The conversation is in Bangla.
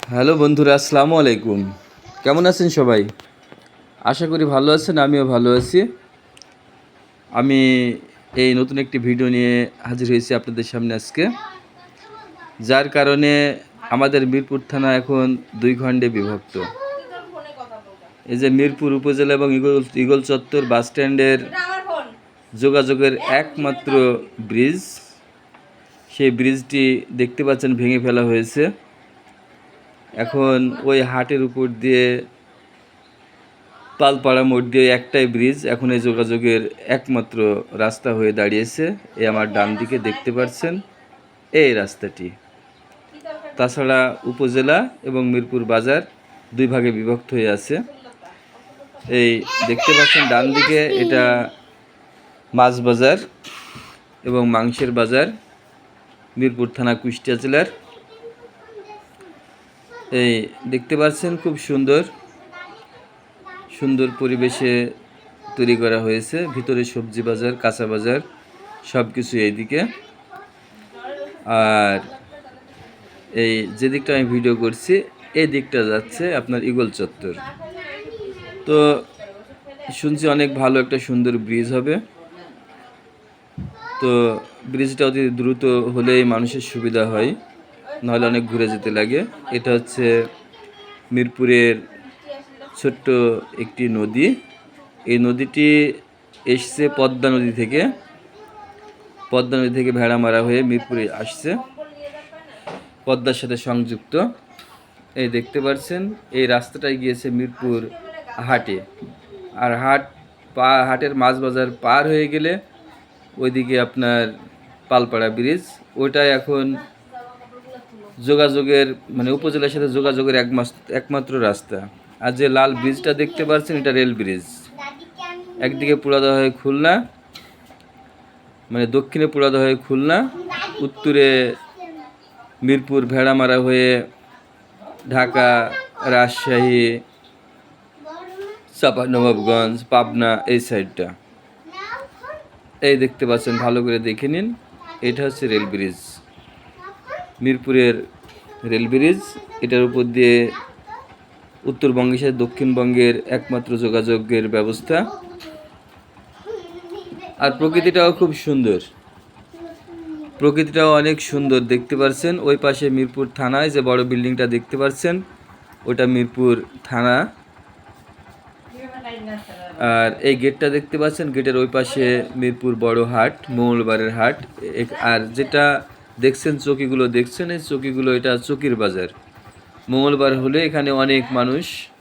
হ্যালো বন্ধুরা, আসসালামু আলাইকুম। কেমন আছেন সবাই? আশা করি ভালো আছেন, আমিও ভালো আছি। আমি এই নতুন একটি ভিডিও নিয়ে হাজির হয়েছি আপনাদের সামনে আজকে, যার কারণে আমাদের মিরপুর থানা এখন 2 খণ্ডে বিভক্ত। এই যে মিরপুর উপজেলা এবং ইগল চত্বর বাস স্ট্যান্ডের যোগাযোগের একমাত্র ব্রিজ, সেই ব্রিজটি দেখতে পাচ্ছেন ভেঙে ফেলা হয়েছে। এখন ওই হাটের উপর দিয়ে পালপাড়া মোড় দিয়ে একটাই ব্রিজ এখন এই যোগাযোগের একমাত্র রাস্তা হয়ে দাঁড়িয়েছে। এই আমার ডান দিকে দেখতে পাচ্ছেন এই রাস্তাটি। তাছাড়া উপজেলা এবং মিরপুর বাজার 2 ভাগে বিভক্ত হয়ে আছে। এই দেখতে পাচ্ছেন ডান দিকে এটা মাছ বাজার এবং মাংসের বাজার, মিরপুর থানা, কুষ্টিয়া জেলার। এই দেখতে পাচ্ছেন খুব সুন্দর সুন্দর পরিবেশে তৈরি করা হয়েছে। ভিতরে সবজি বাজার, কাঁচা বাজার সব কিছু এইদিকে। আর এই যে দিকটা আমি ভিডিও করছি এই দিকটা যাচ্ছে আপনার ইগল চত্বর। তো শুনছি অনেক ভালো একটা সুন্দর ব্রিজ হবে। তো ব্রিজটা অতি দ্রুত হলেই মানুষের সুবিধা হয়, নাহলে অনেক ঘুরে যেতে লাগে। এটা হচ্ছে মিরপুরের ছোট্ট একটি নদী। এই নদীটি এসছে পদ্মা নদী থেকে। পদ্মা নদী থেকে ভেড়ামারা হয়ে মিরপুরে আসছে, পদ্মার সাথে সংযুক্ত। এই দেখতে পাচ্ছেন এই রাস্তাটাই গিয়েছে মিরপুর হাটে। আর হাটের মাছ বাজার পার হয়ে গেলে ওইদিকে আপনার পালপাড়া ব্রিজ, ওইটাই এখন যোগাযোগের মানে উপজেলার সাথে যোগাযোগের একমাত্র রাস্তা। আর যে লাল ব্রিজটা দেখতে পাচ্ছেন এটা রেল ব্রিজ। একদিকে পুরাদা হয়ে খুলনা, মানে দক্ষিণে পুরাদা হয়ে খুলনা, উত্তরে মিরপুর ভেড়ামারা হয়ে ঢাকা, রাজশাহী, চাঁপাইনবাবগঞ্জ, পাবনা, এই সাইডটা। এই দেখতে পাচ্ছেন, ভালো করে দেখে নিন। এটা হচ্ছে রেল ব্রিজ, মিরপুরের রেল ব্রিজ। এটার উপর দিয়ে উত্তরবঙ্গের সাথে দক্ষিণবঙ্গের একমাত্র যোগাযোগের ব্যবস্থা। আর প্রকৃতিটাও খুব সুন্দর, প্রকৃতিটাও অনেক সুন্দর দেখতে পাচ্ছেন। ওই পাশে মিরপুর থানায় যে বড় বিল্ডিংটা দেখতে পাচ্ছেন ওটা মিরপুর থানা। আর এই গেটটা দেখতে পাচ্ছেন, গেটের ওই পাশে মিরপুর বড় হাট, মঙ্গলবারের হাট। আর যেটা দেখছেন চকিগুলো দেখছেন, এই চকিগুলো এটা চকির বাজার। মঙ্গলবার হলে এখানে অনেক মানুষ